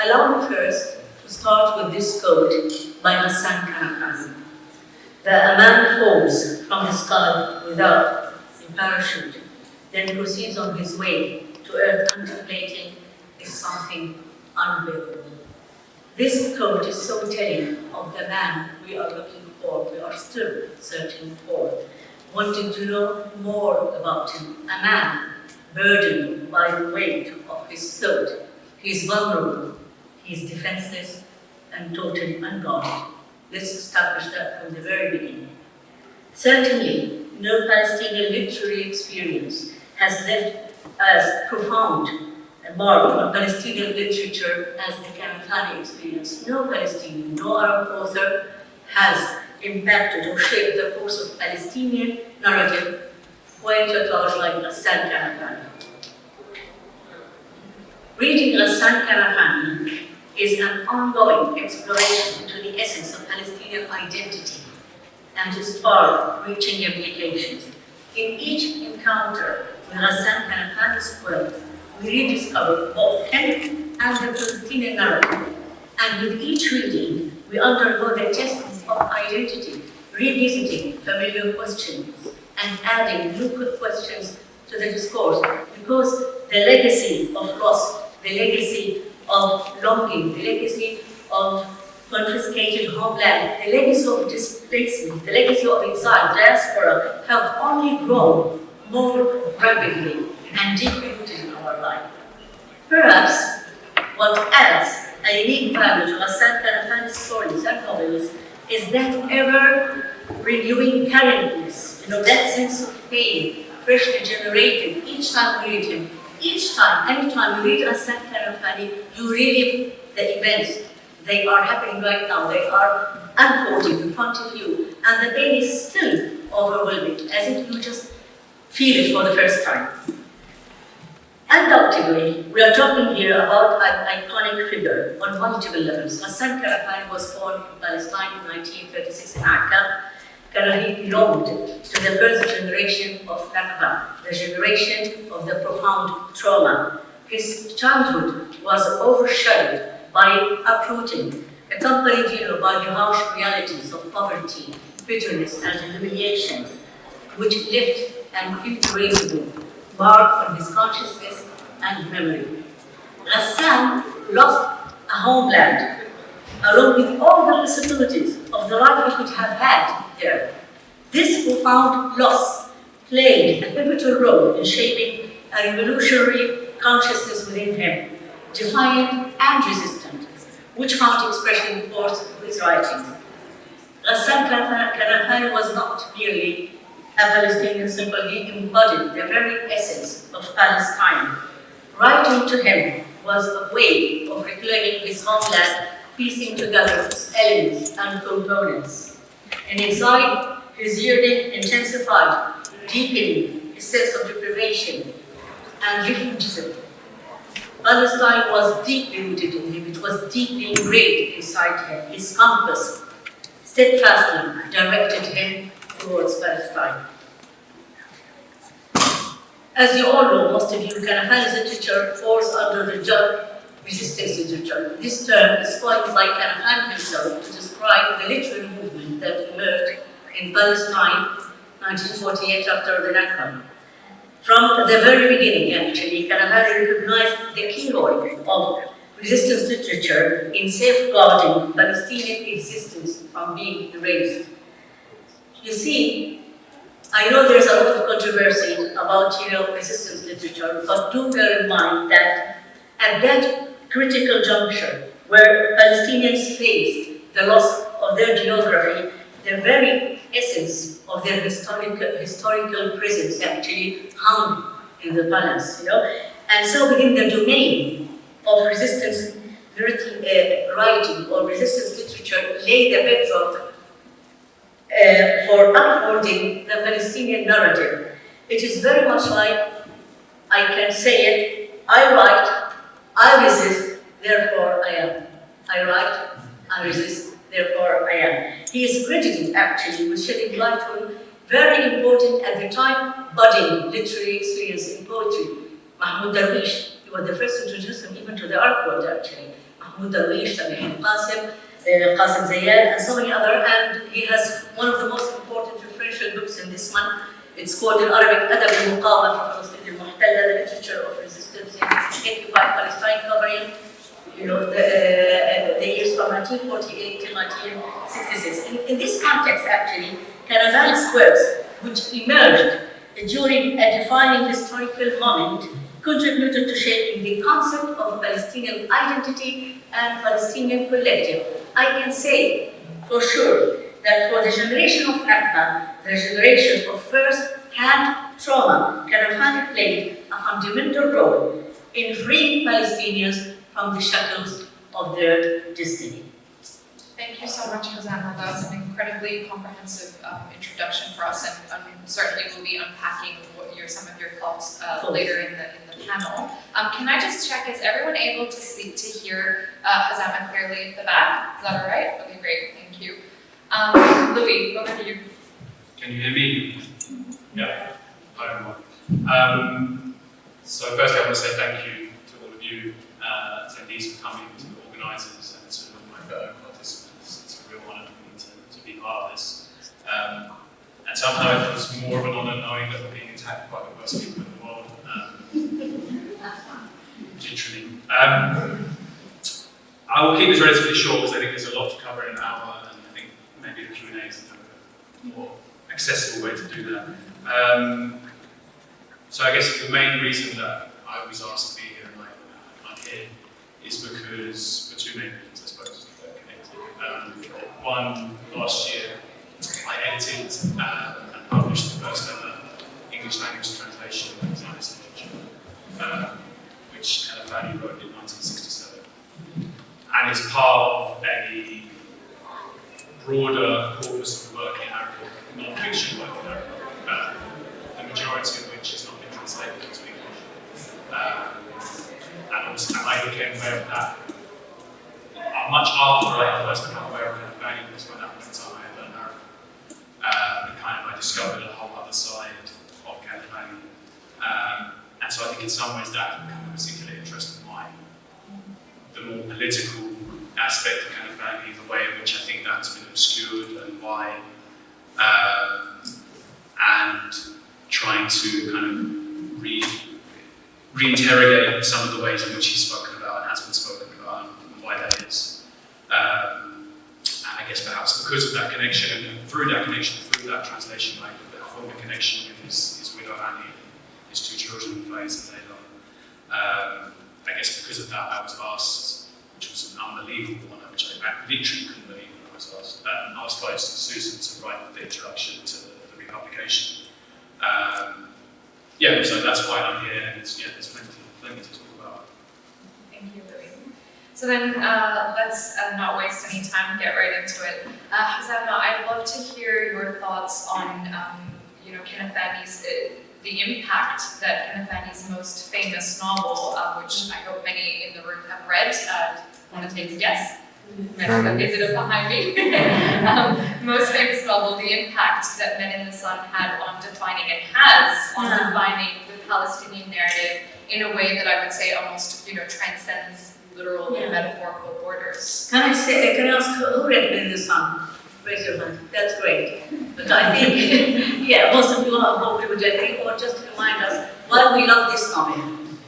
Allow me first to start with this quote by Ghassan Kanafani. "A man falls from the sky without a parachute, then proceeds on his way to earth contemplating is something unbelievable." This quote is so telling of the man we are looking for, we are still searching for, wanting to know more about him. A man burdened by the weight of his thought. He is vulnerable, he is defenseless, and totally unguarded. Let's establish that from the very beginning. Certainly, no Palestinian literary experience has left as profound a mark on Palestinian literature as the Kanafani experience. No Palestinian, no Arab author has impacted or shaped the course of Palestinian narrative quite at large like Ghassan Kanafani. Reading Ghassan Kanafani is an ongoing exploration into the essence of Palestinian identity and its far-reaching implications. In each encounter with Ghassan Kanafani's work, we rediscover both him and the Palestinian narrative. And with each reading, we undergo the test of identity, revisiting familiar questions and adding new questions to the discourse, because the legacy of loss, the legacy of longing, the legacy of confiscated homeland, the legacy of displacement, the legacy of exile, diaspora, have only grown more rapidly and deeply rooted in our life. Perhaps what adds a unique value to Ghassan Kanafani's stories and novels is that ever-renewing currentness, that sense of pain, freshly generated each time we read him. Each time, anytime you read Ghassan Kanafani, you relive the events. They are happening right now. They are unfolding in front of you. And the pain is still overwhelming, as if you just feel it for the first time. Undoubtedly, we are talking here about an iconic figure on multiple levels. Ghassan Kanafani was born in Palestine in 1936 in Akka. He belonged to the first generation of Nakba, the generation of the profound trauma. His childhood was overshadowed by uprooting, accompanied by the harsh realities of poverty, bitterness, and humiliation, which left an irreparable mark on his consciousness and memory. Ghassan lost a homeland, along with all the possibilities of the life he could have had there. This profound loss played a pivotal role in shaping a revolutionary consciousness within him, defiant and resistant, which found expression in parts of his writings. Ghassan Kanafani was not merely a Palestinian symbol, he embodied the very essence of Palestine. Writing to him was a way of reclaiming his homeland, piecing together its elements and components. In exile, his yearning intensified, deepening his sense of deprivation and refugeism. Palestine was deeply rooted in him, it was deeply engraved inside him. His compass steadfastly directed him towards Palestine. As you all know, most of you, Kanafani's literature falls under the term resistance literature. This term is coined by Kanafani himself to describe the literary movement that emerged in Palestine 1948 after the Nakba. From the very beginning, actually, Kanafani recognized the key role of resistance literature in safeguarding Palestinian existence from being erased. You see, I know there's a lot of controversy about resistance literature, but do bear in mind that at that critical juncture where Palestinians faced the loss of their geography, the very essence of their historical presence actually hung in the balance, And so within the domain of resistance writing or resistance literature lay the bedrock for upholding the Palestinian narrative. It is very much like, I can say it, I write, I resist, therefore I am. I write, I resist, therefore I am. He is credited actually with shedding light on very important at the time budding literary experience in poetry. Mahmoud Darwish, he was the first to introduce him even to the art world actually. Mahmoud Darwish, Sami Qasim, Qasim Zayed, and so many other. And he has one of the most important referential books in this month. It's called in Arabic Adab al-Muqawama fi Palestine al-Muhtalla, the literature of resistance in occupied Palestine, covering the years from 1948 to 1966. In this context, actually, Kanafani's works, which emerged during a defining historical moment, contributed to shaping the concept of Palestinian identity and Palestinian collective. I can say for sure that for the generation of Nakba, the generation of first-hand trauma, Kanafani played a fundamental role in freeing Palestinians from the shackles of their destiny. Thank you so much, Ghassan. That was an incredibly comprehensive introduction for us, and certainly we'll be unpacking some of your thoughts later in the panel. Can I just check, is everyone able to hear Ghassan clearly at the back? Is that all right? Okay, great, thank you. Louis, over to you. Can you hear me? Yeah. Hi, everyone. So firstly, I want to say thank you to all of you attendees for coming, to the organisers, and to all my fellow participants. It's a real honour for me to be part of this. And somehow it feels more of an honour knowing that we're being attacked by the worst people in the world. Literally. I will keep this relatively short because I think there's a lot to cover in an hour, and I think maybe the Q&A is a more accessible way to do that. So I guess the main reason that I was asked to be here and I'm here is because, for two main reasons, I suppose, that are connected. One, last year, I edited and published the first ever English language translation of Zionist literature, which Kanafani wrote in 1967. And it's part of a broader corpus of work in Arabic, non-fiction work in Arabic, the majority of which has not been translated into English. And I became aware of that much after I first became aware of Allday, because when that was the time I learned Arabic. And I discovered a whole other side of Allday. And so I think in some ways that kind of particularly interested mine. The more political aspect of Allday, the way in which I think that's been obscured and why, and trying to kind of re-interrogate some of the ways in which he's spoken about and has been spoken about and why that is. And I guess perhaps because of that connection and through that connection, through that translation, I formed a connection with his widow Annie, his two children, Faiz and Layla. I guess because of that I was asked, which was an unbelievable one, which I literally couldn't believe when I was asked by Susan to write the introduction to the republication. Yeah, so that's why I'm here, and there's plenty to talk about. Thank you, Louis. So then let's not waste any time and get right into it. Ghassan, I'd love to hear your thoughts on Kanafani's the impact that Kanafani's most famous novel, which I hope many in the room have read. Want to take a guess? Is it behind me? Most famous novel, the impact that Men in the Sun had on defining and has on defining the Palestinian narrative in a way that I would say almost transcends literal and metaphorical borders. Can I ask who read Men in the Sun? Raise your hand. That's great. But I think, most of you hopefully would agree, or just to remind us why we love this novel.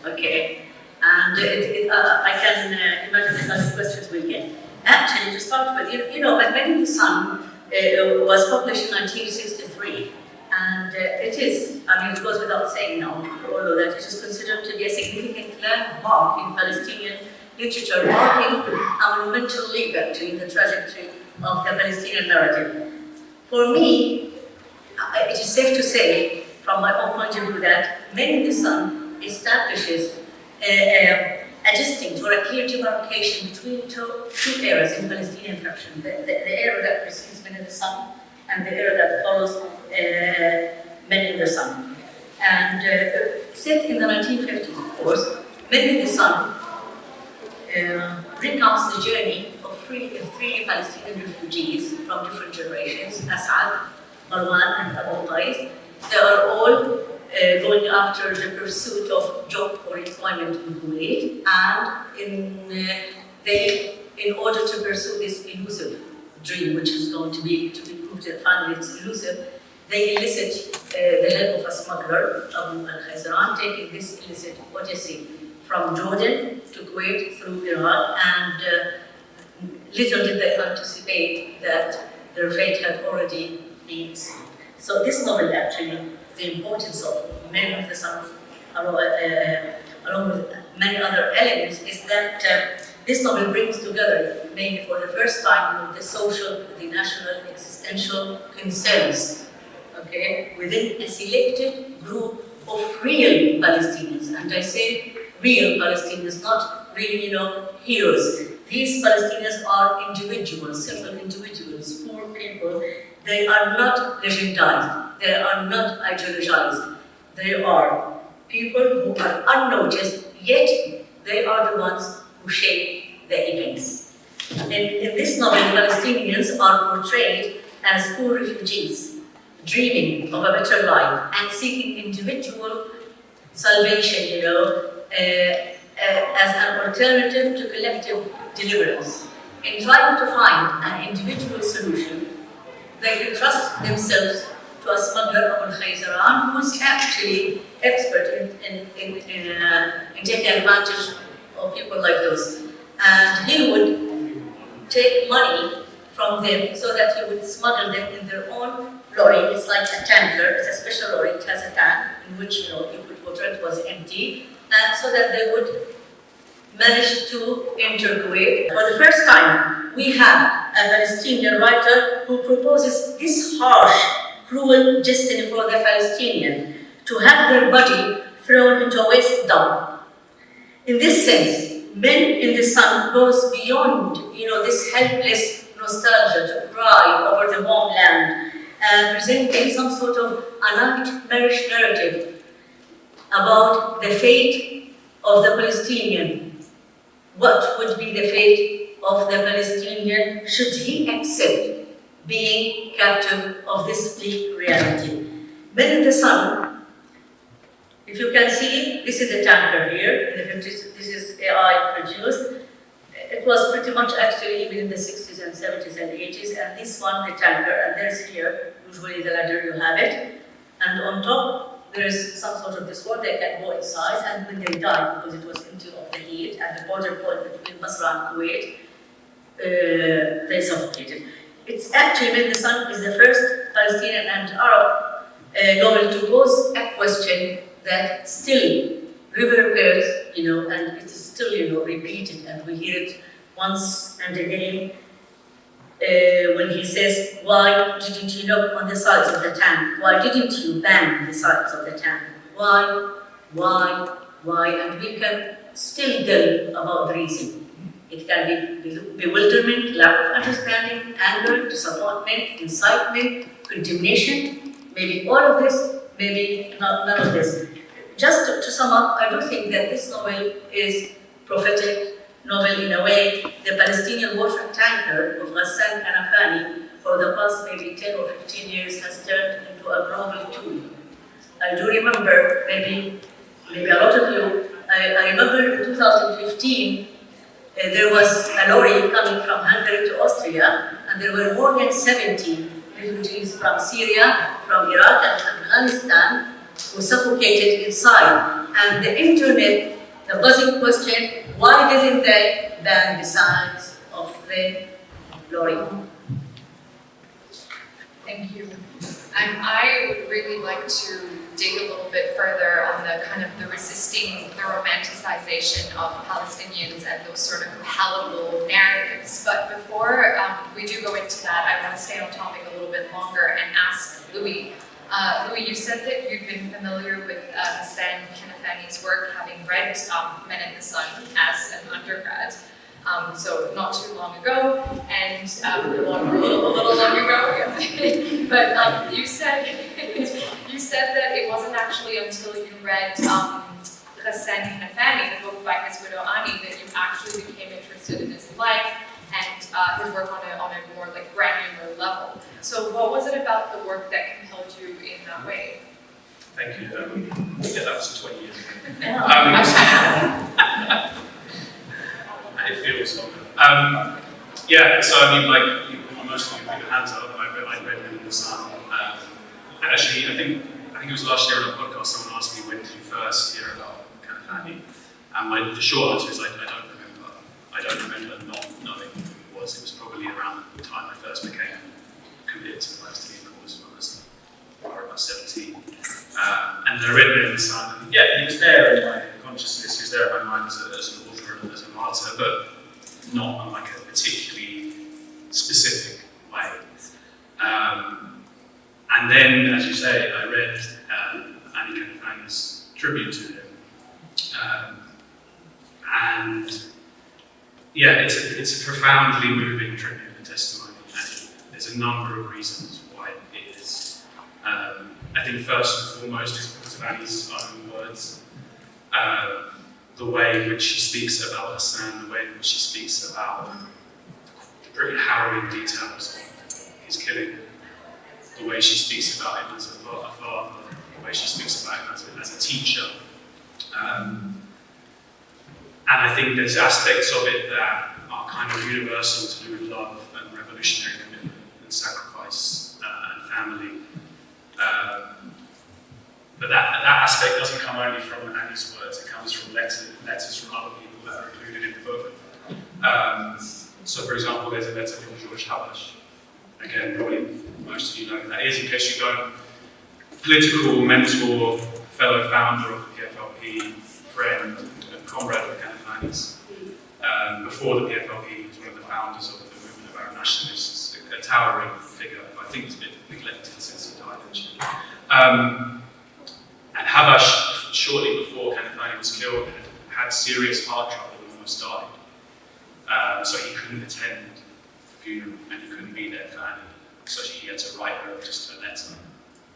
Okay, and I can imagine the kind of questions we get. Actually, to start with, Men in the Sun was published in 1963, and it goes without saying now, although that it is considered to be a significant landmark in Palestinian literature, marking a monumental leap actually in the trajectory of the Palestinian narrative. For me, it is safe to say, from my own point of view, that Men in the Sun establishes a distinct or a clear demarcation between two eras in Palestinian fiction. The era that precedes Men in the Sun and the era that follows Men in the Sun. And set in the 1950s, of course, Men in the Sun recounts the journey of three Palestinian refugees from different generations, Asad, Marwan, and Allday. They are all going after the pursuit of job or employment in Kuwait, and in they, in order to pursue this elusive dream, which is going to be proved that finally it's elusive, they elicit the help of a smuggler, Abu-Manneh, taking this illicit odyssey from Jordan to Kuwait through Iraq, and little did they anticipate that their fate had already been sealed. So this novel actually, the importance of Men of the Sun, along with many other elements, is that this novel brings together, maybe for the first time, the social, the national, existential concerns, okay, within a selected group of real Palestinians. And I say real Palestinians, not really, heroes. These Palestinians are individuals, simple individuals, poor people. They are not legendized. They are not ideologized. They are people who are unnoticed, yet they are the ones who shape the events. In this novel, Palestinians are portrayed as poor refugees, dreaming of a better life and seeking individual salvation, as an alternative to collective deliverance. In trying to find an individual solution, they entrust themselves to a smuggler, Abu-Manneh, who is actually expert in taking advantage of people like those. And he would take money from them so that he would smuggle them in their own lorry. It's like a tanker, it's a special lorry, it has a tank in which you put water, it was empty, and so that they would manage to enter Kuwait. For the first time, we have a Palestinian writer who proposes this harsh, cruel destiny for the Palestinian, to have their body thrown into a waste dump. In this sense, Men in the Sun goes beyond, this helpless nostalgia to cry over the homeland and presenting some sort of a nightmarish narrative about the fate of the Palestinian. What would be the fate of the Palestinian should he accept being captive of this bleak reality? Men in the Sun, if you can see, this is the tanker here, in the 50s, this is AI produced. It was pretty much actually even in the 60s and 70s and 80s, and this one, the tanker, and there's here, usually the ladder, you have it, and on top, there is some sort of this wall, they can go inside, and when they died, because it was into of the heat, and the border point between Basra and Kuwait, they suffocated. It's actually, Men in the Sun is the first Palestinian and Arab novel to pose a question that still reverberates, and it is still, repeated, and we hear it once and again when he says, why didn't you knock on the sides of the tank? Why didn't you bang the sides of the tank? Why? And we can still delve about the reason. It can be bewilderment, lack of understanding, anger, disappointment, incitement, condemnation, maybe all of this, maybe none of this. Just to sum up, I do think that this novel is prophetic novel in a way. The Palestinian water tanker of Ghassan Kanafani for the past maybe 10 or 15 years has turned into a global tool. I do remember, maybe a lot of you, I remember in 2015, there was a lorry coming from Hungary to Austria, and there were more than 70 refugees from Syria, from Iraq and Afghanistan who suffocated inside. And the internet, the buzzing question, why didn't they ban the sides of the lorry? Thank you. And I would really like to dig a little bit further on the kind of the resisting the romanticization of Palestinians and those sort of palatable narratives. But before we do go into that, I want to stay on topic a little bit longer and ask Louis. Louis, you said that you'd been familiar with Ghassan Kanafani's work, having read Men in the Sun as an undergrad. So not too long ago, and a little long ago. But you said that it wasn't actually until you read Ghassan Kanafani, the book by his widow Ani, that you actually became interested in his life and his work on a more like granular level. So what was it about the work that compelled you in that way? Thank you. Yeah, that was 20 years ago. It feels longer. Yeah, so I mean, like, most of you put your hands up. I read them in the sun. And actually, I think it was last year on a podcast, someone asked me, when did you first hear about Kanafani? And the short answer is, I don't remember. I don't remember not knowing who it was. It was probably around the time I first became committed to the Palestinian cause when I was about 17. And I read it in the sun, and yeah, he was there in my consciousness, he was there in my mind as an author and as a martyr, but not in like a particularly specific way. And then, as you say, I read Annie Kanafani's tribute to him. And yeah, it's a profoundly moving tribute and testimony, and there's a number of reasons why it is. I think first and foremost is because of Annie's own words. The way in which she speaks about Ghassan, the way in which she speaks about the pretty harrowing details of his killing, the way she speaks about him as a father, the way she speaks about him as a teacher. And I think there's aspects of it that are kind of universal to do with love and revolutionary commitment and sacrifice and family. But that aspect doesn't come only from Annie's words, it comes from letters from other people that are included in the book. So for example, there's a letter from George Habash. Again, probably most of you know who that is, in case you don't. Political mentor, fellow founder of the PFLP, friend and comrade of Kanafani's. Before the PFLP, he was one of the founders of the movement of Arab nationalists, a towering figure, I think it's a bit neglected since he died actually. And Habash, shortly before Kanafani was killed, had serious heart trouble and almost died. So he couldn't attend the funeral and he couldn't be there for Annie. So he had to write her just a letter.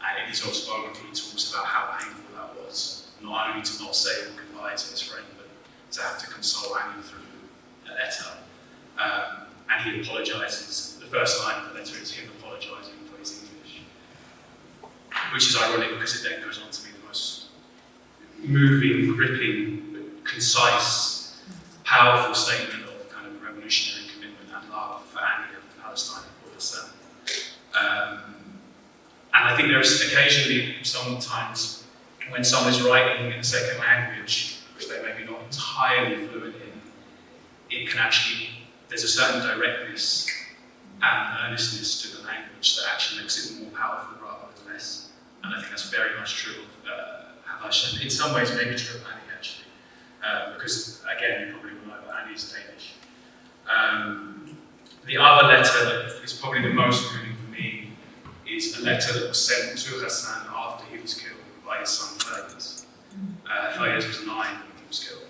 And in his autobiography, he talks about how painful that was. Not only to not say goodbye to his friend, but to have to console Annie through a letter. And he apologises. The first line of the letter is him apologising for his English. Which is ironic because it then goes on to be the most moving, gripping, concise, powerful statement of kind of revolutionary commitment and love for Annie and Palestine and Ghassan. And I think there is occasionally, sometimes, when someone is writing in a second language, which they may be not entirely fluent in, it can actually, there's a certain directness and earnestness to the language that actually makes it more powerful rather than less. And I think that's very much true of Habash, and in some ways maybe true of Annie actually, because again, you probably will know that Annie is Danish. The other letter that is probably the most moving for me is a letter that was sent to Ghassan after he was killed by his son Fayez. Fayez was 9 when he was killed.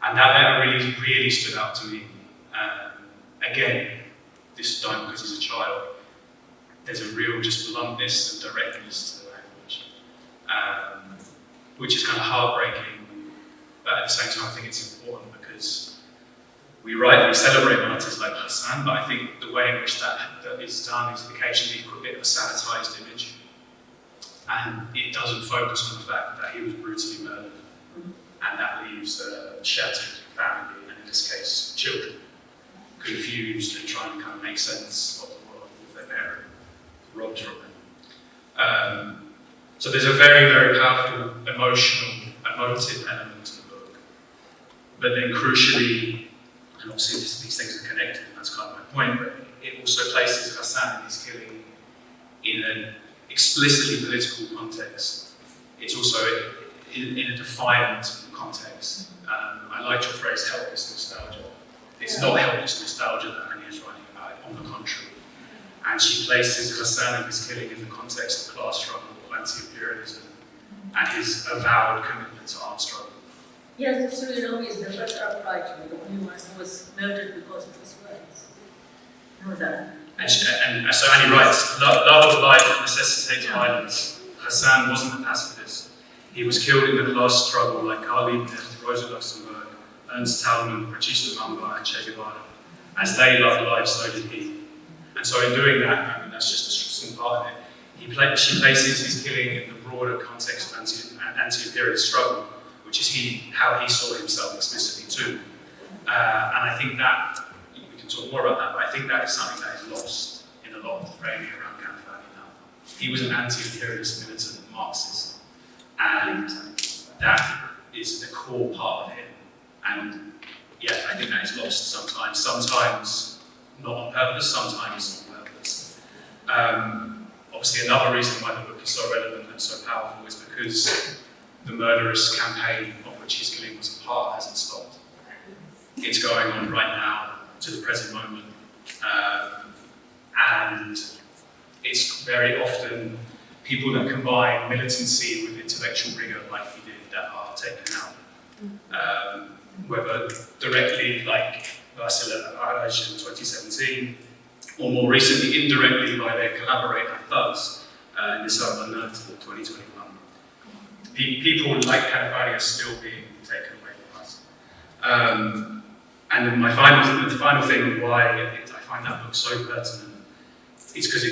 And that letter really stood out to me. Again, this time because he's a child, there's a real just bluntness and directness to the language, which is kind of heartbreaking, but at the same time I think it's important because we celebrate martyrs like Ghassan, but I think the way in which that is done is occasionally a bit of a sanitised image, and it doesn't focus on the fact that he was brutally murdered, and that leaves a shattered family, and in this case, children, confused and trying to kind of make sense of the world with their parent robbed from them. So there's a very, very powerful emotive element to the book. But then crucially, and obviously these things are connected, and that's kind of my point, but it also places Ghassan and his killing in an explicitly political context. It's also in a defiant context. I liked your phrase, helpless nostalgia. It's not helpless nostalgia that Annie is writing about, on the contrary. And she places Ghassan and his killing in the context of class struggle, anti-imperialism, and his avowed commitment to armed struggle. Yes, so you know, he's the first Arab writer, the only one who was murdered because of his words. You know that. And so Annie writes, love of life necessitates violence. Ghassan wasn't a pacifist. He was killed in the class struggle like Karl Liebknecht, Rosa Luxemburg, Ernst Thälmann, Patrice Lumumba, and Che Guevara. As they loved life, so did he. And so in doing that, I mean, that's just a small part of it, she places his killing in the broader context of anti-imperialist struggle, which which is how he saw himself explicitly too. And I think that, we can talk more about that, but I think that is something that is lost in a lot of the framing around Kanafani now. He was an anti-imperialist militant Marxist, and that is the core part of him. And yeah, I think that is lost sometimes not on purpose, sometimes on purpose. Obviously, another reason why the book is so relevant and so powerful is because the murderous campaign of which his killing was a part hasn't stopped. It's going on right now to the present moment, and it's very often people that combine militancy with intellectual rigor, like he did, that are taken out. Whether directly, like Saleh in 2017, or more recently, indirectly by their collaborator thugs in the Abu-Manneh 2021. People like Kanafani are still being taken away from us. And then the final thing of why I find that book so pertinent is because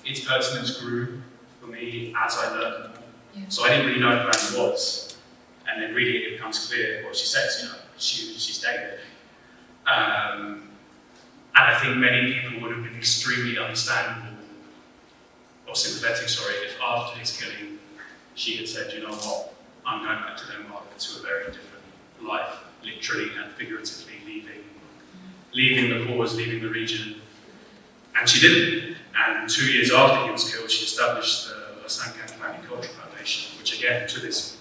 its pertinence grew for me as I learned more. Yeah. So I didn't really know who Annie was, and then reading it becomes clear what she says. She's David. And I think many people would have been extremely understandable or sympathetic, if after his killing she had said, you know what, I'm going back to Denmark to a very different life, literally and figuratively leaving the cause, leaving the region. And she didn't. And 2 years after he was killed, she established the Ghassan Kanafani Cultural Foundation, which again, to this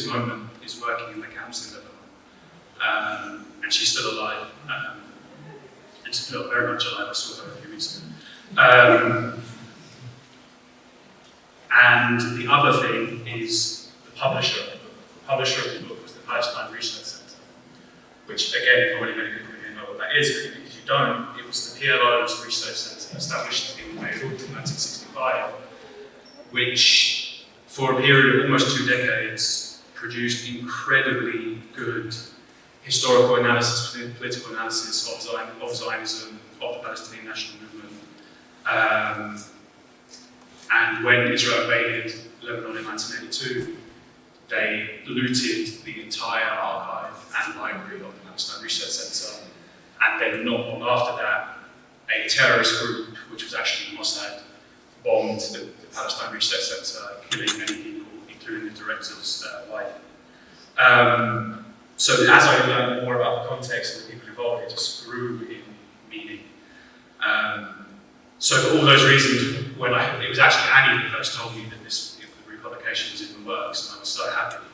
moment, is working in the camps in Lebanon. And she's still alive. And she's still very much alive. I saw her a few weeks ago. And the other thing is the publisher of the book. The publisher of the book was the Palestine Research Center, which again, probably many people here know what that is, but if you don't, it was the PLO's research center established in Beirut in 1965, which for a period of almost 2 decades produced incredibly good historical analysis, political analysis of Zionism, of the Palestinian national movement. And when Israel invaded Lebanon in 1982, they looted the entire archive and library of the Palestine Research Center. And then not long after that, a terrorist group, which was actually Mossad, bombed the Palestine Research Center, killing many people, including the director's wife. So as I learned more about the context and the people involved, it just grew in meaning. So for all those reasons, it was actually Annie who first told me that the republication was in the works, and I was so happy.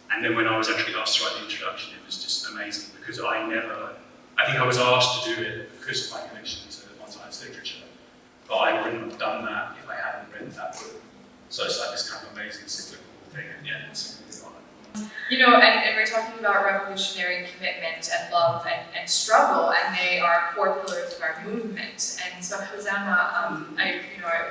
And then when I was actually asked to write the introduction, it was just amazing, because I think I was asked to do it because of my connection to Montaigne literature, but I wouldn't have done that if I hadn't read that book. So it's like this kind of amazing cyclical thing, and yeah, it's an honor. And we're talking about revolutionary commitment and love and struggle, and they are core pillars of our movement. And so, Ghassan, I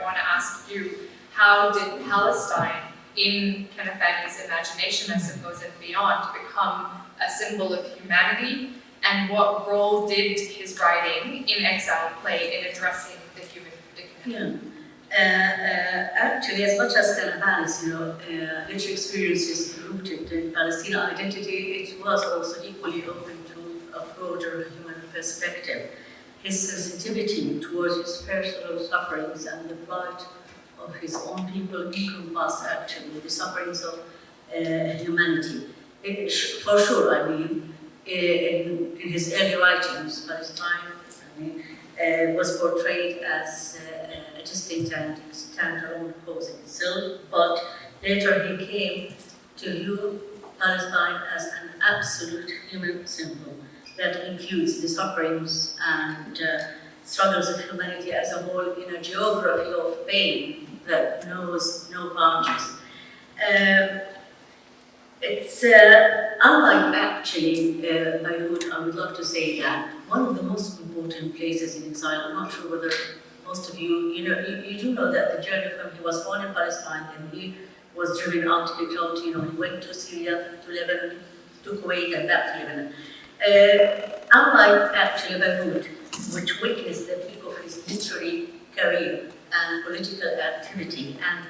want to ask you, how did Palestine, in Kanafani's imagination, I suppose, and beyond, become a symbol of humanity? And what role did his writing in exile play in addressing the human predicament? Yeah. Actually, as much as Kanafani's, rich experiences rooted in Palestinian identity, it was also equally open to a broader human perspective. His sensitivity towards his personal sufferings and the plight of his own people encompassed actually the sufferings of humanity. For sure, in his early writings, Palestine was portrayed as a distinct and standalone cause in itself, but later he came to view Palestine as an absolute human symbol that includes the sufferings and struggles of humanity as a whole in a geography of pain that knows no boundaries. It's unlike actually Beirut. I would love to say that one of the most important places in exile. I'm not sure whether most of you do know that the journey from he was born in Palestine, then he was driven out to the country. He went to Syria, to Lebanon, to Kuwait, and back to Lebanon. Unlike actually Beirut, which witnessed the peak of his literary career and political activity, and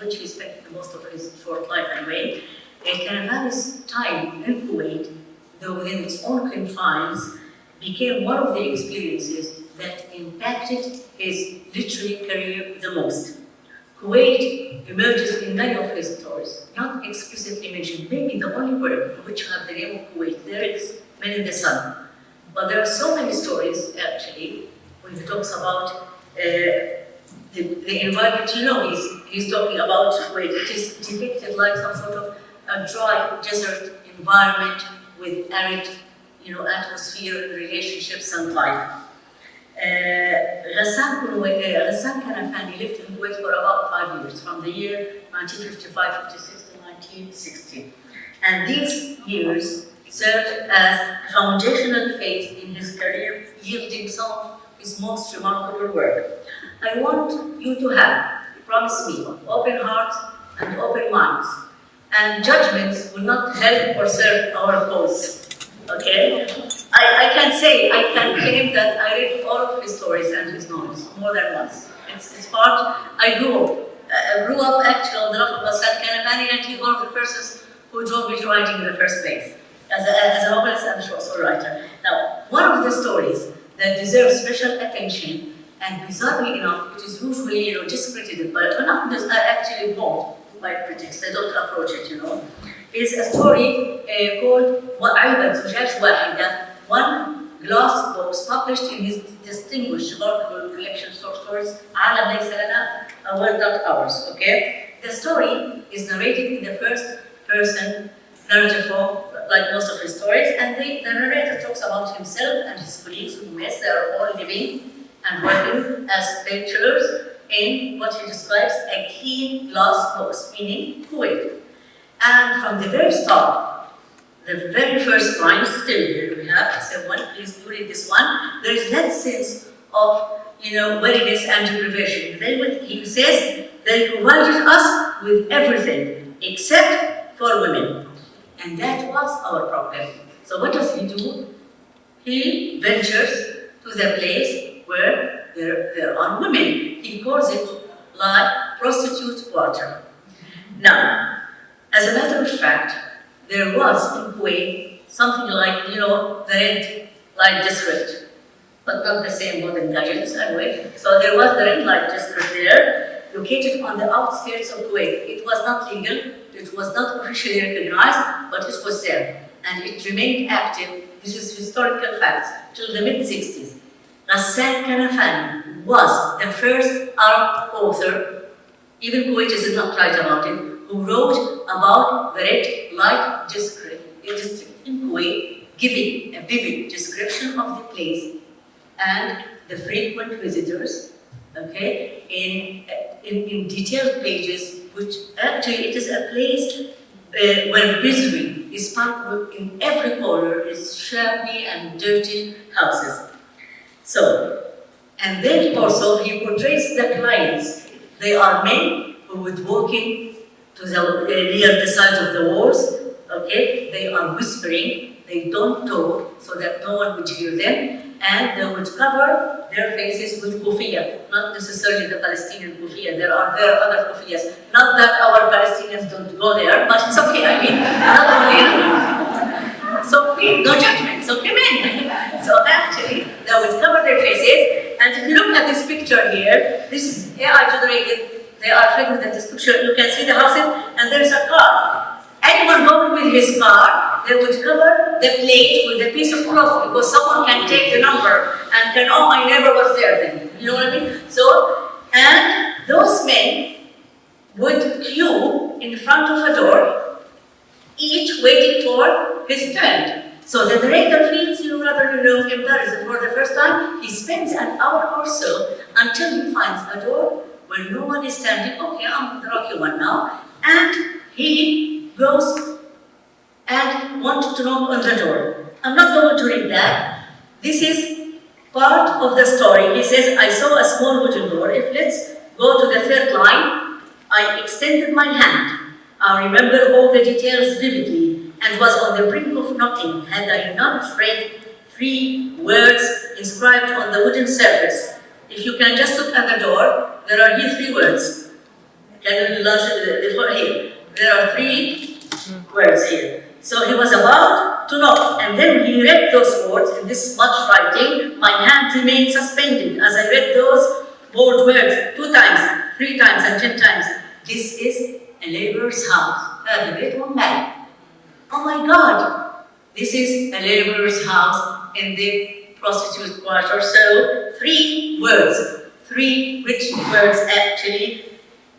which he spent most of his short life anyway. Kanafani's time in Kuwait, though within its own confines, became one of the experiences that impacted his literary career the most. Kuwait emerges in many of his stories, not explicitly mentioned. Maybe the only word which have the name of Kuwait there is Men in the Sun. But there are so many stories, actually, when he talks about the environment. You know, he's talking about Kuwait. It is depicted like some sort of a dry desert environment with arid, atmosphere and relationships and life. Ghassan Kanafani lived in Kuwait for about 5 years, from the year 1955-56 to 1960. And these years served as a foundational phase in his career, yielding some of his most remarkable work. I want you to have, promise me, open hearts and open minds. And judgments will not help or serve our cause. Okay? I can claim that I read all of his stories and his novels more than once. It's part. I grew up actually on the rock of Ghassan Kanafani, and he's one of the persons who drove me to writing in the first place, as a novelist and a short story writer. Now, one of the stories that deserves special attention, and bizarrely enough, it is usually discredited, but actually bold by critics. They don't approach it, is a story called علبة زجاج واحدة, one glass box, published in his distinguished remarkable collection of short stories, عالم ليس لنا, a world not ours. Okay? The story is narrated in the first person narrative form, like most of his stories, and the narrator talks about himself and his colleagues who met. They are all living and working as bachelors in what he describes a clean glass box, meaning Kuwait. And from the very start, the very first line, still here we have, someone, please do read this one, there is that sense of, weariness and deprivation. He says, they provided us with everything except for women. And that was our problem. So what does he do? He ventures to the place where there are women. He calls it like prostitute quarter. Now, as a matter of fact, there was in Kuwait something like, the red light district, but not the same modern gadgets anyway. So there was the red light district there, located on the outskirts of Kuwait. It was not legal, it was not officially recognized, but it was there. And it remained active, this is historical facts, till the mid-60s. Ghassan Kanafani was the first Arab author, even Kuwaitis did not write about it, who wrote about the red light district in Kuwait, giving a vivid description of the place and the frequent visitors, okay, in detailed pages, which actually it is a place where misery is found in every corner, is shabby and dirty houses. So, and then also he portrays the clients. They are men who would walk in to near the side of the walls, okay? They are whispering, they don't talk so that no one would hear them, and they would cover their faces with kufiya, not necessarily the Palestinian kufiya. There are other kufiyas. Not that our Palestinians don't go there, but it's okay, not only. So please, no judgment, so come in. So actually, they would cover their faces, and if you look at this picture here, this is AI generated. They are filled with the description. You can see the houses, and there's a car. Anyone going with his car, they would cover the plate with a piece of cloth because someone can take the number and can, oh, my neighbor was there then. You know what I mean? So, and those men would queue in front of a door, each waiting for his turn. So the narrator feels, rather embarrassed for the first time. He spends an hour or so until he finds a door where no one is standing. Okay, I'm the rocky one now. And he goes and wanted to knock on the door. I'm not going to read that. This is part of the story. He says, I saw a small wooden door. If let's go to the third line, I extended my hand. I remember all the details vividly and was on the brink of knocking had I not read 3 words inscribed on the wooden surface. If you can just look at the door, there are here 3 words. Can you enlarge it here? There are 3 words here. So he was about to knock, and then he read those words in this much writing. My hand remained suspended as I read those bold words 2 times, 3 times, and 10 times. This is a laborer's house. The great one man. Oh my God! This is a laborer's house in the prostitute quarter. So 3 words, 3 rich words actually.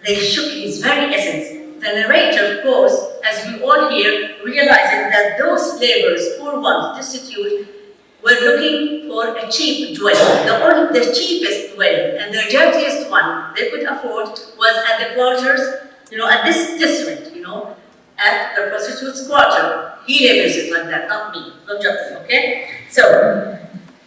They shook his very essence. The narrator, of course, as we all hear, realizes that those laborers, poor ones, destitute, were looking for a cheap dwelling. The cheapest dwelling and the dirtiest one they could afford was at the quarters, at this district, at the prostitute's quarter. He labels it like that, not me, not just, okay? So,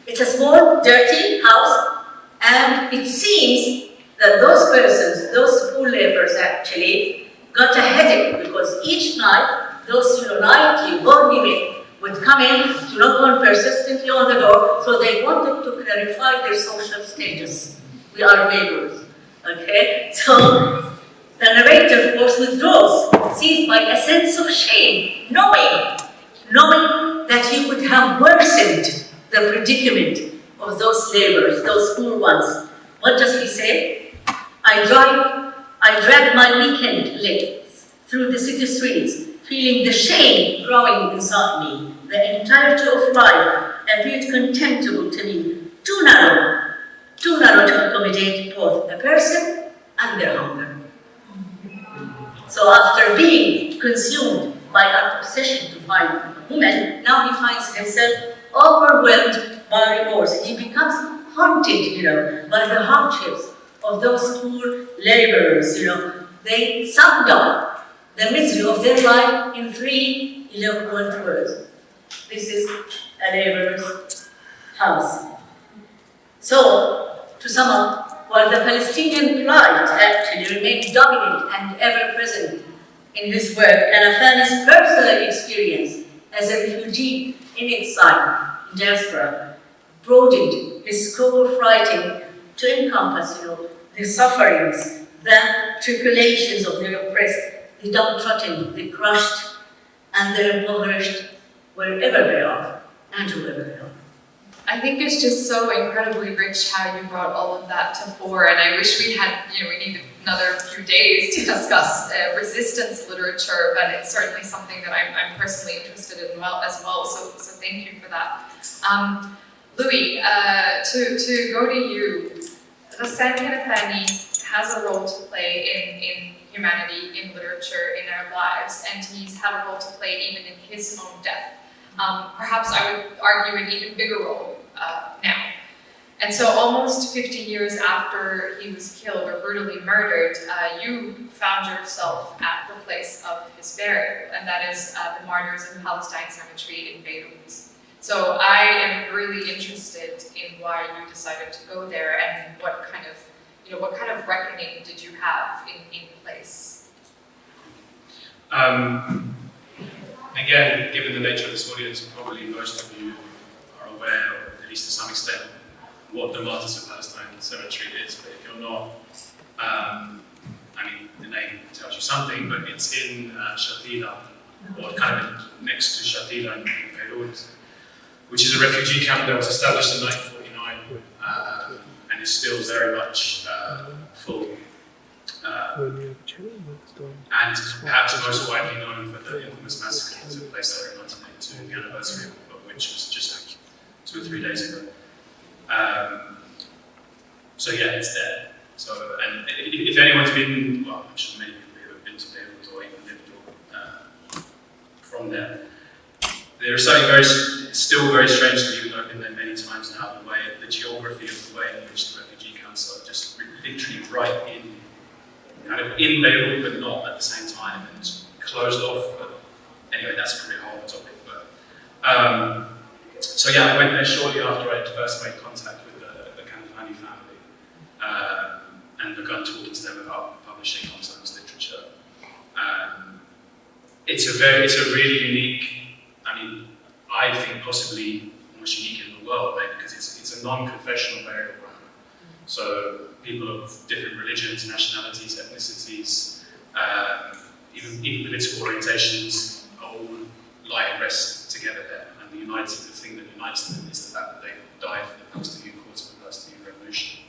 it's a small, dirty house, and it seems that those persons, those poor laborers actually, got a headache because each night, those lively, horny men would come in to knock on persistently on the door, so they wanted to clarify their social status. We are neighbors, okay? So the narrator, of course, withdraws, seized by a sense of shame, knowing that he could have worsened the predicament of those laborers, those poor ones. What does he say? I dragged my weakened legs through the city streets, feeling the shame growing inside me. The entirety of life appeared contemptible to me, too narrow to accommodate both a person and their hunger. So after being consumed by an obsession to find a woman, now he finds himself overwhelmed by remorse. He becomes haunted, by the hardships of those poor laborers, They summed up the misery of their life in 3 eloquent words. This is a laborer's house. So, to sum up, while the Palestinian plight actually remains dominant and ever-present in his work, Kanafani's personal experience as a refugee in exile in diaspora broadened his scope of writing to encompass, the sufferings, the tribulations of the oppressed, the downtrodden, the crushed, and the impoverished, wherever they are, and whoever they are. I think it's just so incredibly rich how you brought all of that to fore, and I wish we had, we need another few days to discuss resistance literature, but it's certainly something that I'm personally interested in as well, so thank you for that. Louis, to go to you, Ghassan Kanafani has a role to play in humanity, in literature, in our lives, and he's had a role to play even in his own death. Perhaps I would argue an even bigger role now. And so almost 50 years after he was killed or brutally murdered, you found yourself at the place of his burial, and that is the Martyrs in Palestine Cemetery in Beirut. So I am really interested in why you decided to go there and what kind of reckoning did you have in place? Again, given the nature of this audience, probably most of you are aware, at least to some extent, what the Martyrs of Palestine Cemetery is. But if you're not, the name tells you something, but it's in Shatila, or kind of next to Shatila in Beirut, which is a refugee camp that was established in 1949 and is still very much full. And perhaps most widely known for the infamous massacre that took place there in 1982, the anniversary of which was just 2 or 3 days ago. So yeah, it's there. So, and if anyone's been, well, I'm sure many people here have been to Beirut or even lived from there, there is something still very strange to me, even though I've been there many times now, the geography of the way in which the refugee camps are just literally right in Beirut, but not at the same time, and it's closed off. But anyway, that's probably a whole other topic. But so yeah, I went there shortly after I first made contact with the Kanafani family and begun talking to them about publishing Ghassan's literature. It's a really unique. I think possibly almost unique in the world, maybe because it's a non-confessional burial ground. So people of different religions, nationalities, ethnicities, even political orientations, all lie and rest together there. And the thing that unites them is the fact that they died for the Palestinian cause of the Palestinian Revolution.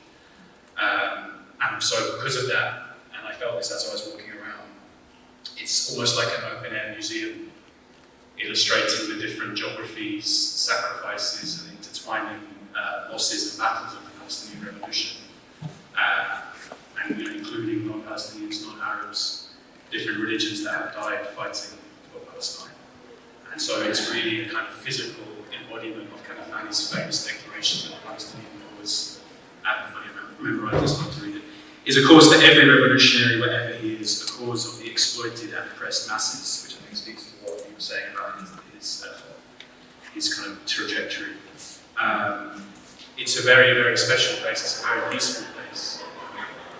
And so because of that, and I felt this as I was walking around, it's almost like an open-air museum illustrating the different geographies, sacrifices, and intertwining losses and battles of the Palestinian Revolution, and including non-Palestinians, non-Arabs, different religions that have died fighting for Palestine. And so it's really a kind of physical embodiment of Kanafani's famous declaration that the Palestinian cause, I memorized this one to read it, is a cause for every revolutionary, wherever he is, a cause of the exploited and oppressed masses, which I think speaks to what you were saying about his kind of trajectory. It's a very, very special place, it's a very peaceful place,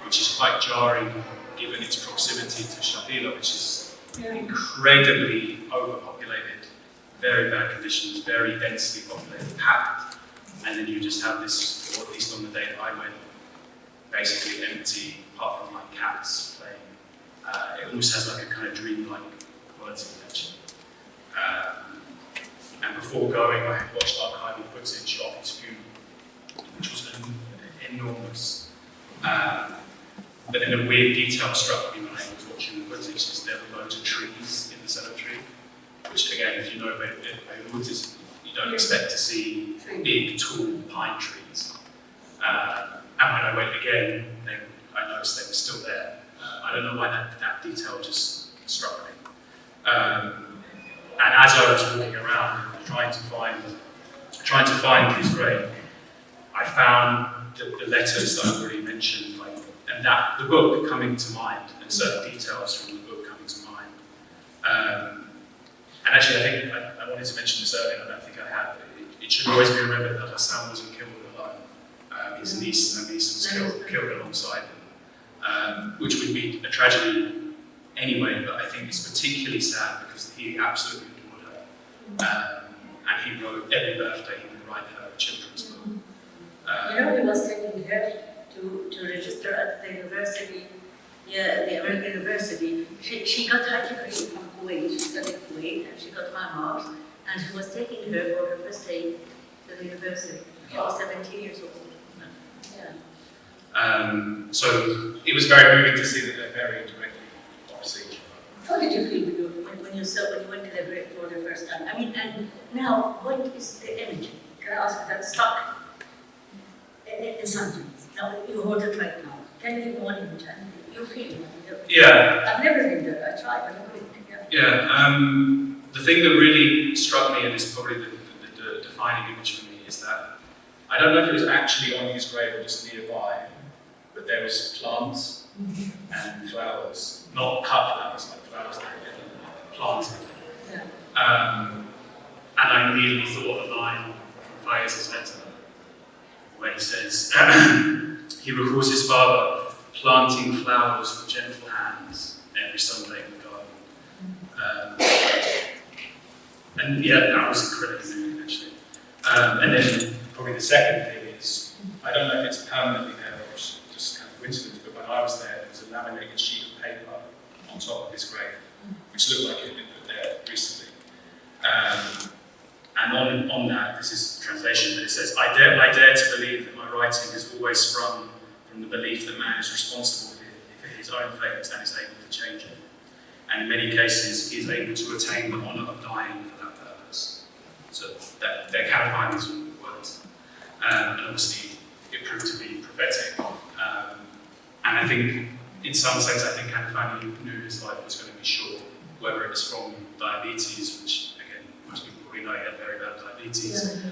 which is quite jarring given its proximity to Shatila, which is incredibly overpopulated, very bad conditions, very densely populated, packed, and then you just have this, or at least on the day that I went, basically empty, apart from like cats playing. It almost has like a kind of dreamlike quality, actually. And before going, I had watched archival footage of his funeral, which was enormous. But then a weird detail struck me when I was watching the footage is there were loads of trees in the cemetery, which again, if you know where the woods is, you don't expect to see big, tall pine trees. And when I went again, I noticed they were still there. I don't know why that detail just struck me. And as I was walking around trying to find his grave, I found the letters that I've already mentioned, and the book coming to mind, and certain details from the book coming to mind. And actually, I think I wanted to mention this earlier, and I don't think I have, but it should always be remembered that Ghassan wasn't killed alone. His niece was killed alongside him, which would be a tragedy anyway, but I think it's particularly sad because he absolutely adored her. And he wrote every birthday he would write her a children's book. He was taking her to register at the university, the American University. She got her degree from Kuwait, she studied Kuwait, and she got time off, and he was taking her for her first day to the university. She was 17 years old. So it was very moving to see that they're very directly opposite each other. How did you feel when you went to the grave for the first time? I mean, and now, what is the image? Can I ask you that stuck in something? Now, you hold it right now. Can you give me one image? And you feel it. Yeah. I've never been there. I tried, but I couldn't. The thing that really struck me, and is probably the defining image for me, is that I don't know if it was actually on his grave or just nearby, but there was plants and flowers, not cut flowers, like flowers that were planted. Yeah. And I immediately thought of a line from Fayez's letter, where he says, he recalls his father planting flowers with gentle hands every Sunday in the garden. And yeah, that was incredibly moving, actually. And then probably the second thing is, I don't know if it's permanently there or just kind of coincidence, but when I was there was a laminated sheet of paper on top of his grave, which looked like it had been put there recently. And on that, this is translation, but it says, I dare to believe that my writing has always sprung from the belief that man is responsible for his own fate and is able to change it. And in many cases, he is able to attain the honour of dying for that purpose. So they're Kanafani's words. And obviously, it proved to be prophetic. And I think, in some sense, I think Kanafani knew his life was going to be short, whether it was from diabetes, which, again, most people probably know he had very bad diabetes,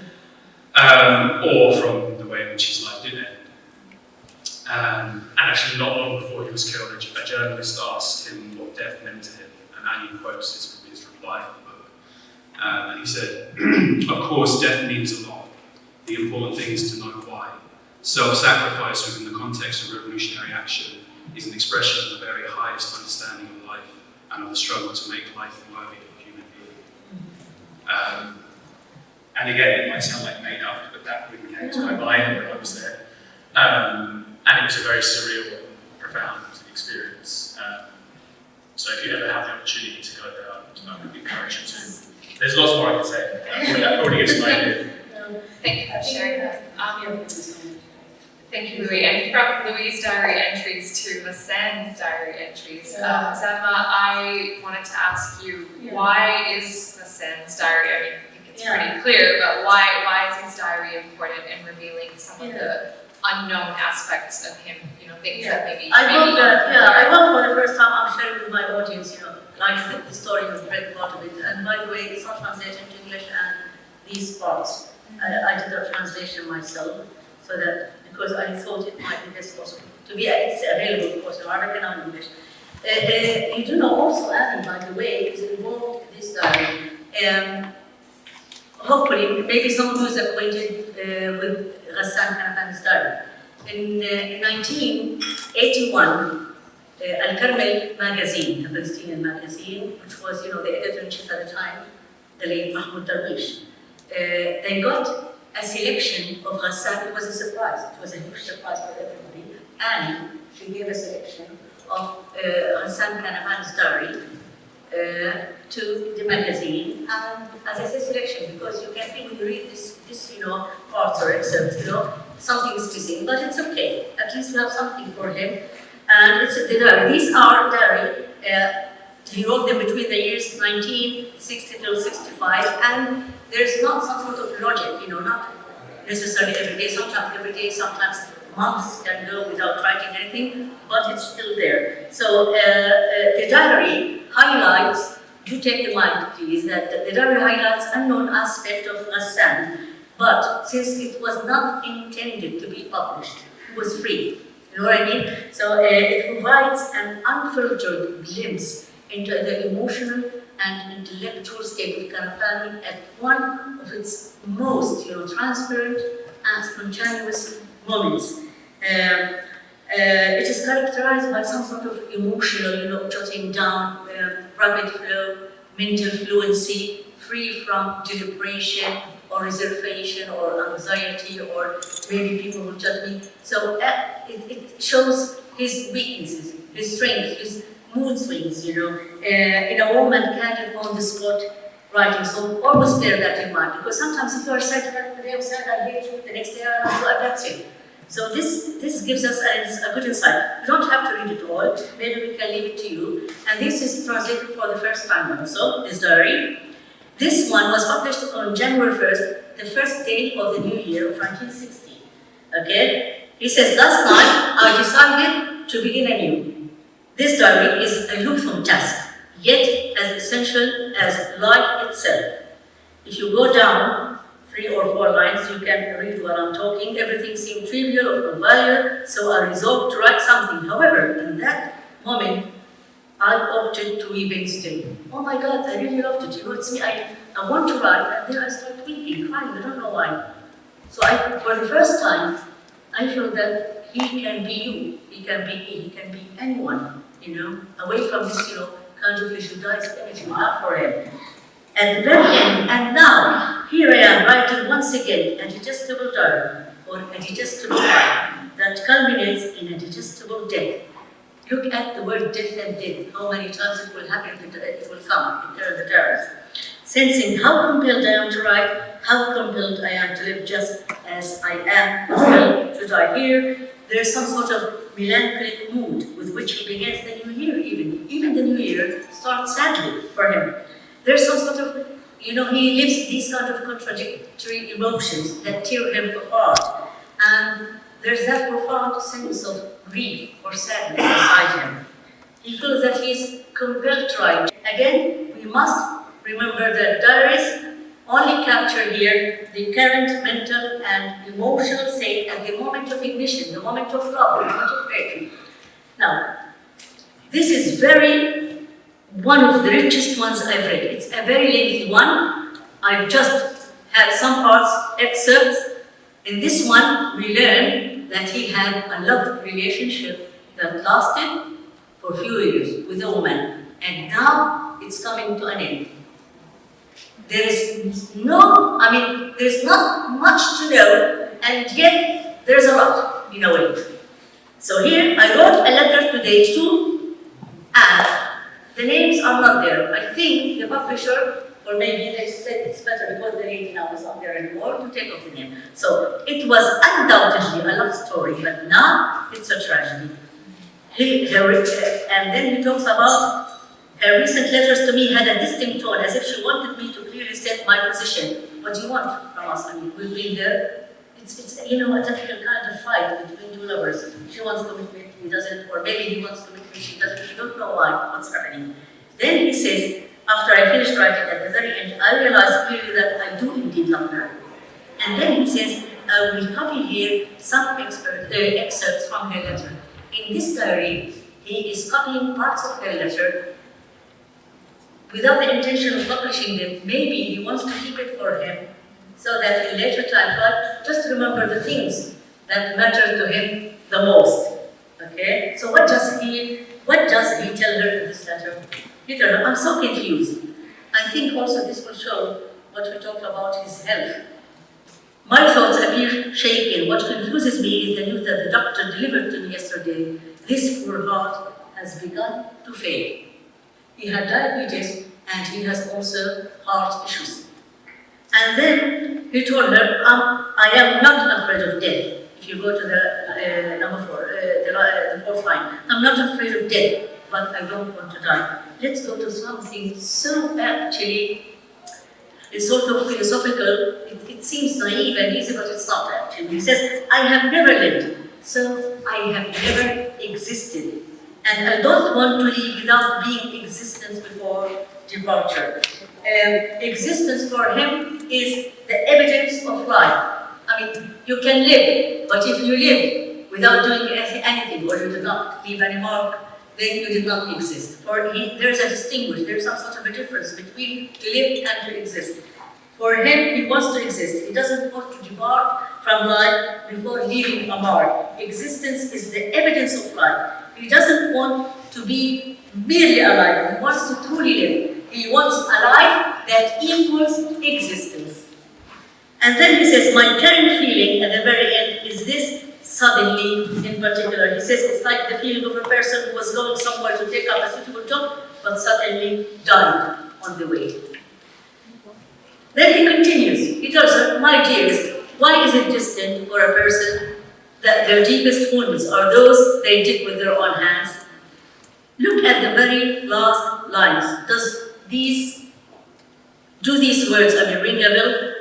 or from the way in which his life did end. And actually, not long before he was killed, a journalist asked him what death meant to him, and he quotes his reply in the book. And he said, of course, death means a lot. The important thing is to know why. Self-sacrifice within the context of revolutionary action is an expression of the very highest understanding of life and of the struggle to make life worthy of a human being. And again, it might sound like made up, but that really came to my mind when I was there. And it was a very surreal and profound experience. So if you ever have the opportunity to go there, I would encourage you to. There's lots more I can say. I've already explained it. Thank you for sharing that. Thank you, Louis. And from Louis' diary entries to Ghassan's diary entries, Zama, I wanted to ask you, why is Ghassan's diary, I mean, I think it's pretty clear, but why is his diary important in revealing some of the unknown aspects of him, things that maybe... I hope for the first time I'm sharing with my audience, like the story of Bread part of it. And by the way, it's not translated into English and these parts. I did a translation myself, so that because I thought it might be best possible to be it's available, of course, in Arabic and English. You do know also, Annie, by the way, is involved in this diary. Hopefully, maybe someone who's acquainted with Ghassan Kanafani's diary. In 1981, Al-Karmel magazine, a Palestinian magazine, which was, the editor-in-chief at the time, the late Mahmoud Darwish, they got a selection of Ghassan. It was a surprise. It was a huge surprise for everybody. And she gave a selection of Ghassan Kanafani's diary to the magazine. And as I say, selection, because you can think when you read this parts or excerpts, something is missing, but it's okay. At least you have something for him. And it's the diary. These are diary. He wrote them between the years 1960 till 65, and there's not some sort of logic, not necessarily every day, sometimes months can go without writing anything, but it's still there. So the diary highlights, do take in mind please, that the diary highlights unknown aspect of Ghassan, but since it was not intended to be published, it was free, you know what I mean? So it provides an unfiltered glimpse into the emotional and intellectual state of Kanafani at one of its most, transparent and spontaneous moments. It is characterized by some sort of emotional, jotting down, rapid flow, mental fluency, free from deliberation or reservation or anxiety, or maybe people will judge me. So it shows his weaknesses, his strengths, his mood swings, in a woman candid on the spot writing. So always bear that in mind, because sometimes if you are sad, today I'm sad, I hate you, the next day that's it. So this gives us a good insight. You don't have to read it all, maybe we can leave it to you. And this is translated for the first time also, this diary. This one was published on January 1st, the first day of the new year of 1960. Okay? He says, last night I decided to begin anew. This diary is a loathsome task, yet as essential as life itself. If you go down 3 or 4 lines, you can read while I'm talking. Everything seemed trivial or no value, so I resolved to write something. However, in that moment, I opted to weep instead. Oh my God, I really loved it. It's me, I want to write, and then I start weeping, crying, I don't know why. So for the first time, I feel that he can be you, he can be me, he can be anyone, away from this, kind of visualized image we have for him. At the very end, and now, here I am writing once again a digestible diary, or a digestible diary that culminates in a digestible death. Look at the word death and death, how many times it will happen, it will come in the diaries. Sensing how compelled I am to write, how compelled I am to live just as I am compelled to die here, there is some sort of melancholic mood with which he begins the new year even. Even the new year starts sadly for him. There's some sort of, he lives these kind of contradictory emotions that tear him apart. And there's that profound sense of grief or sadness inside him. He feels that he's compelled to write. Again, we must remember that diaries only capture here the current mental and emotional state at the moment of ignition, the moment of love, the moment of faith. Now, this is one of the richest ones I've read. It's a very lengthy one. I've just had some parts, excerpts. In this one, we learn that he had a love relationship that lasted for a few years with a woman. And now it's coming to an end. There's not much to know, and yet there's a lot. been away. So here, I wrote a letter today to Anne. The names are not there. I think the publisher, or maybe they said it's better because the lady now is not there anymore to take off the name. So it was undoubtedly a love story, but now it's a tragedy. And then he talks about her recent letters to me had a distinct tone, as if she wanted me to clearly state my position. What do you want from us? I mean, we've been there. It's a typical kind of fight between two lovers. She wants commitment, he doesn't, or maybe he wants commitment, she doesn't. We don't know why, what's happening. Then he says, after I finished writing at the very end, I realized clearly that I do indeed love her. And then he says, I will copy here some excerpts from her letter. In this diary, he is copying parts of her letter without the intention of publishing them. Maybe he wants to keep it for him so that in later time, but just remember the things that matter to him the most. Okay? So what does he tell her in this letter? He tells her, I'm so confused. I think also this will show what we talked about his health. My thoughts appear shaken. What confuses me is the news that the doctor delivered to me yesterday. This poor heart has begun to fail. He had diabetes and he has also heart issues. And then he told her, I am not afraid of death. If you go to the number 4, the fourth line, I'm not afraid of death, but I don't want to die. Let's go to something so actually, it's sort of philosophical. It seems naive and easy, but it's not actually. He says, I have never lived, so I have never existed. And I don't want to live without being existence before departure. Existence for him is the evidence of life. I mean, you can live, but if you live without doing anything, or you do not leave any mark, then you did not exist. For there's a distinguish, there's some sort of a difference between to live and to exist. For him, he wants to exist. He doesn't want to depart from life before leaving a mark. Existence is the evidence of life. He doesn't want to be merely alive. He wants to truly live. He wants a life that equals existence. And then he says, my current feeling at the very end is this suddenly in particular. He says it's like the feeling of a person who was going somewhere to take up a suitable job, but suddenly died on the way. Then he continues. He tells her, my dearest, why is it distant for a person that their deepest wounds are those they dig with their own hands? Look at the very last lines. Do these words ring a bell?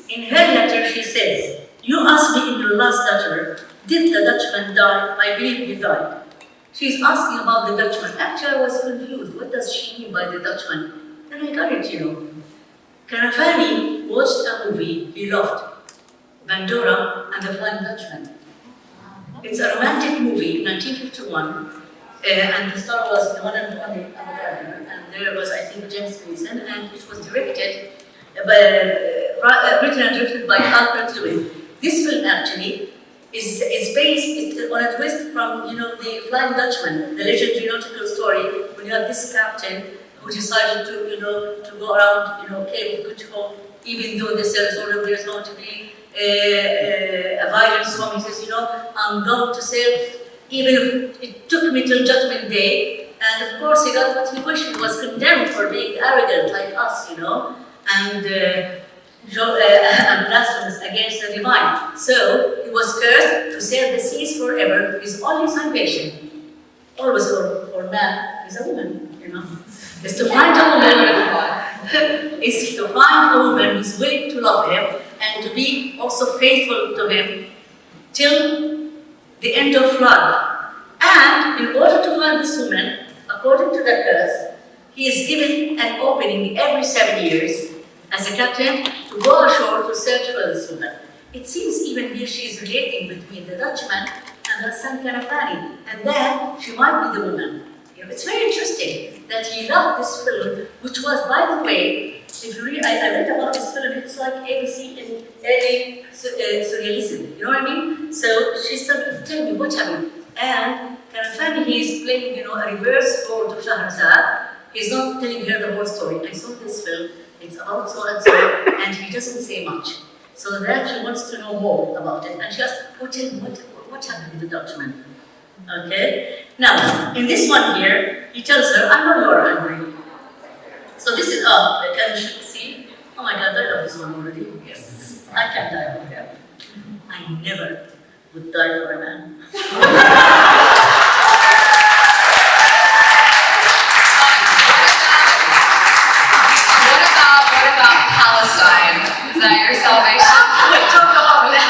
In her letter, she says, you asked me in your last letter, did the Dutchman die? I believe he died. She's asking about the Dutchman. Actually, I was confused. What does she mean by the Dutchman? Then I got it, Kanafani watched a movie he loved, Bandura and the Flying Dutchman. It's a romantic movie, 1951, and the star was the one and only Abu-Manneh, and there was, I think, James Mason, and it was written and directed by Albert Lewis. This film actually is based on a twist from, the Flying Dutchman, the legendary nautical story, when you have this captain who decided to go around, Cape of Good Hope, even though there's going to be a violent storm. He says, I'm going to sail, even if it took me till Judgment Day. And of course, he got what he wished. He was condemned for being arrogant like us, and blasphemous against the divine. So he was cursed to sail the seas forever. His only salvation, always for man, is a woman, is to find a woman, is to find a woman who's willing to love him and to be also faithful to him till the end of flood. And in order to find this woman, according to the curse, he is given an opening every 7 years as a captain to go ashore to search for this woman. It seems even here she is relating between the Dutchman and Ghassan Kanafani, and then she might be the woman. It's very interesting that he loved this film, which was, by the way, if you read, I read about this film, it's like ABC in early surrealism, you know what I mean? So she started to tell me what happened. And Kanafani, he's playing, a reverse role of Shahrazad. He's not telling her the whole story. I saw this film, it's about so and so, and he doesn't say much. So that she wants to know more about it. And she asked, tell me, what happened in the document. Okay? Now, in this one here, he tells her, I know you are angry. So this is up, can you see? Oh my God, I love this one already. Yes, I can die for him. I never would die for a man. What about Palestine? Is that your salvation? We'll talk about that.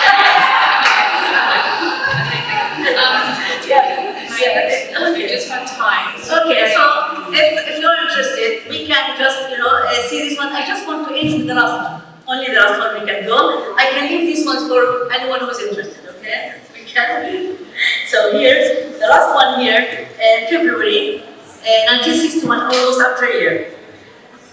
We just have time. Okay, so if you're interested, we can just, see this one. I just want to end with the last one. Only the last one we can go. I can leave these ones for anyone who's interested, okay? We can. So here's the last one here, February 1961, almost after a year.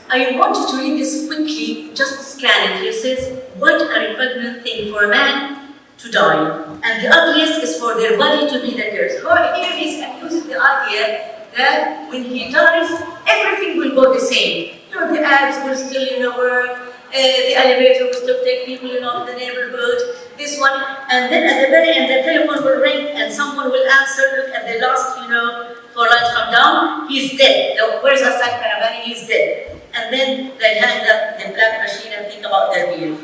I want you to read this quickly, just scan it. It says, what a repugnant thing for a man to die, and the ugliest is for their body to be the curse. Here he's using the idea that when he dies, everything will go the same. The abs will still, work, the elevator will still take people, in the neighborhood, this one, and then at the very end, the telephone will ring and someone will answer, look at the last, 4 lines from down, he's dead. Now, where's Ghassan Kanafani? He's dead. And then they hang up the black machine and think about their beard.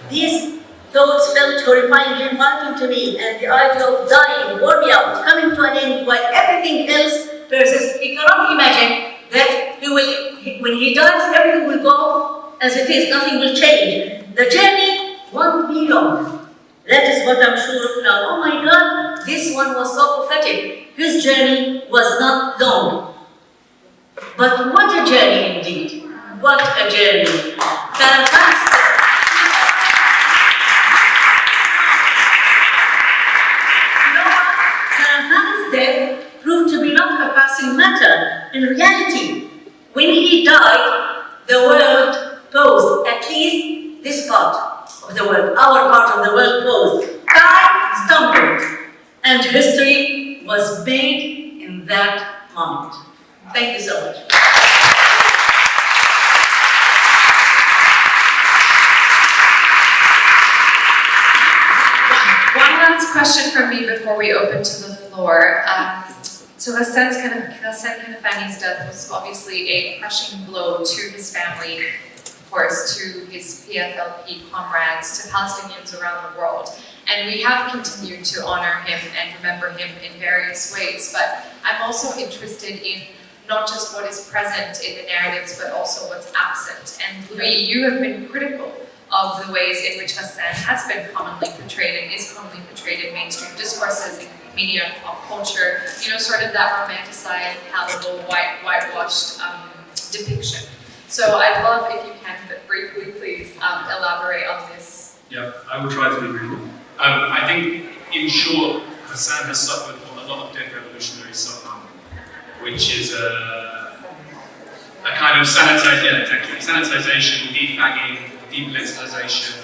These thoughts felt horrifyingly inviting to me, and the idea of dying wore me out, coming to an end while everything else persists. He cannot imagine that when he dies, everything will go as it is, nothing will change. The journey won't be long. That is what I'm sure of now. Oh my God, this one was so pathetic. His journey was not long. But what a journey indeed. What a journey. Fantastic. Kanafani's death proved to be not a passing matter. In reality, when he died, the world paused. At least this part of the world, our part of the world paused. Time stumbled, and history was made in that moment. Thank you so much. One last question from me before we open to the floor. So Ghassan Kanafani's death was obviously a crushing blow to his family, of course, to his PFLP comrades, to Palestinians around the world. And we have continued to honor him and remember him in various ways. But I'm also interested in not just what is present in the narratives, but also what's absent. And Louis, you have been critical of the ways in which Ghassan has been commonly portrayed and is commonly portrayed in mainstream discourses, in media and pop culture, sort of that romanticized, palatable, whitewashed depiction. So I'd love if you can, but briefly, please elaborate on this. Yeah, I will try to be brief. I think, in short, Ghassan has suffered what a lot of dead revolutionaries suffer, which is a kind of sanitization, defagging, depoliticization,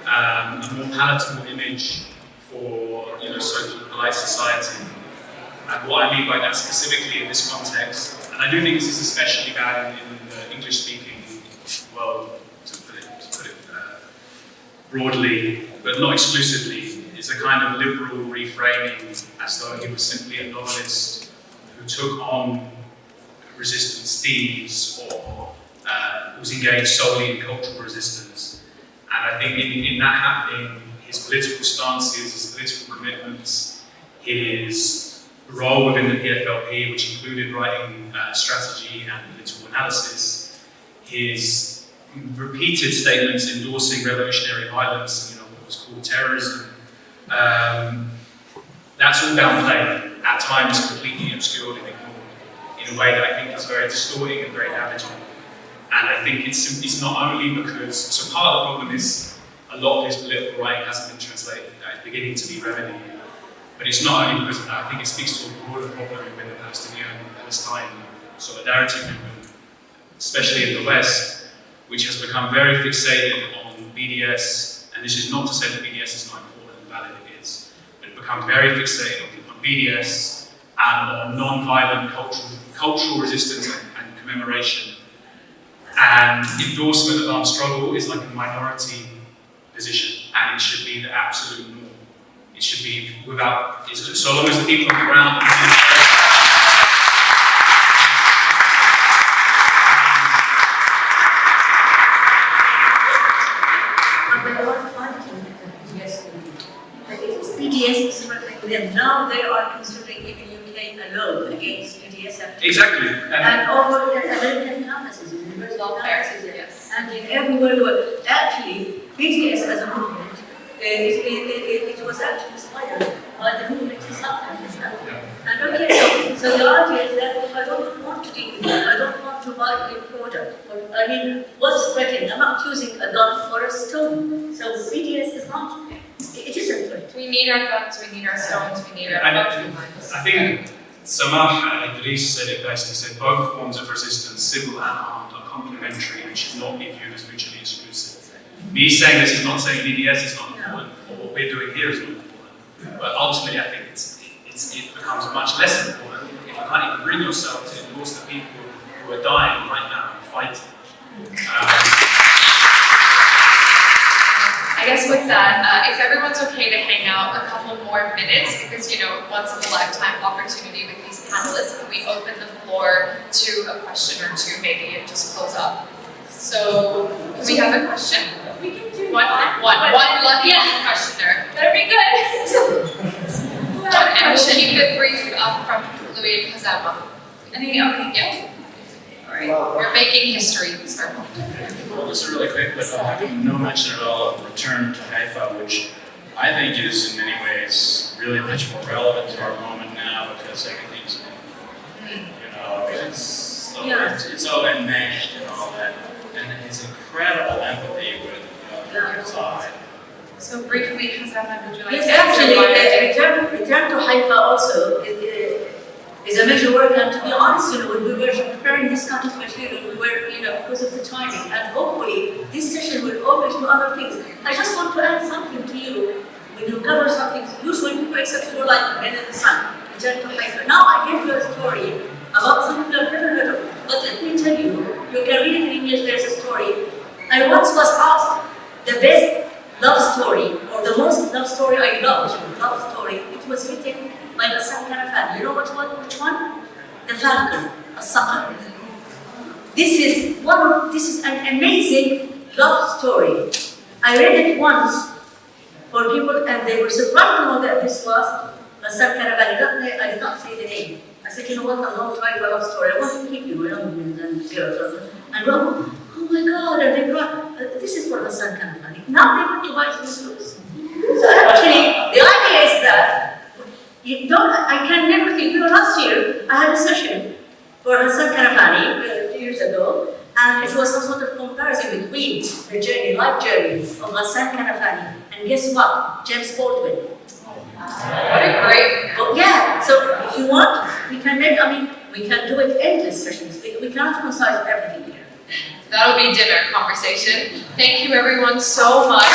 a more palatable image for so-called polite society. And what I mean by that specifically in this context, and I do think this is especially bad in the English-speaking world, to put it broadly, but not exclusively, is a kind of liberal reframing as though he was simply a novelist who took on resistance themes or was engaged solely in cultural resistance. And I think in that happening, his political stances, his political commitments, his role within the PFLP, which included writing strategy and political analysis, his repeated statements endorsing revolutionary violence, what was called terrorism, that's all downplayed, at times completely obscured and ignored, in a way that I think is very distorting and very damaging. And I think it's not only because, so part of the problem is a lot of his political writing hasn't been translated, it's beginning to be remedied. But it's not only because of that, I think it speaks to a broader problem within the Palestine solidarity movement, especially in the West, which has become very fixated on BDS, and this is not to say that BDS is not important and valid, it is, but it become very fixated on BDS and on non-violent cultural resistance and commemoration. And endorsement of armed struggle is like a minority position, and it should be the absolute norm. It it should be without, so long as the people on the ground. BDS is threatening them. Now they are considering even UK alone against BDS. Exactly. And over American campuses, university campuses, Yes. and in everywhere. Actually, BDS as a movement, it was actually inspired by the movement in South Africa. And okay, so the idea is that if I don't want to deal with it, I don't want to buy a product. I mean, what's threatening? I'm not using a gun or a stone. So BDS is not. It isn't threat. We need our guns, we need our stones, we need our voting lines. I think Samah Idris said it best. He said both forms of resistance, civil and armed, are complementary and should not be viewed as mutually exclusive. Me saying this is not saying BDS is not important, or what we're doing here is not important. But ultimately, I think it becomes much less important if you can't even bring yourself to endorse the people who are dying right now and fighting. I guess with that, if everyone's okay to hang out a couple more minutes, because once in a lifetime opportunity with these panelists, can we open the floor to a question or two maybe and just close up? So, do we have a question? We can do One lucky questioner. That'd be good. And we should keep it brief from Louis and Ghassan. Okay, yeah. All right, we're making history, sir. Well, just really quick, but no mention at all of return to Haifa, which I think is in many ways really much more relevant to our moment now because everything's been, it's all been managed and all that, and his incredible empathy with the other side. So briefly, Ghassan, would you like Yes, to actually, return to Haifa also is a major work, and to be honest, when we were preparing this kind of material, we were, because of the timing, and hopefully this session will open to other things. I just want to add something to you. When you cover something, usually people accept you like men in the sun, return to Haifa. Now I give you a story about something I've never heard of, but let me tell you, you can read it in English, there's a story. I once was asked the best love story, or the most love story I loved, love story. It was written by Ghassan Kanafani. You know which one? The Falcon, a sucker. This is an amazing love story. I read it once for people, and they were surprised to know that this was Ghassan Kanafani. I did not say the name. I said, you know what? I'm going to write a love story. I want to keep you alone and girls. And oh my God! And they brought this is for Ghassan Kanafani. Now they want to buy these books. So actually, the idea is that I can never think. Last year I had a session for Ghassan Kanafani 2 years ago, and it was some sort of comparison between the life journey of Ghassan Kanafani and guess what? James Baldwin. What a great. Yeah. So if you want, we can do it endless sessions. We cannot concise everything here. That'll be dinner conversation. Thank you everyone so much.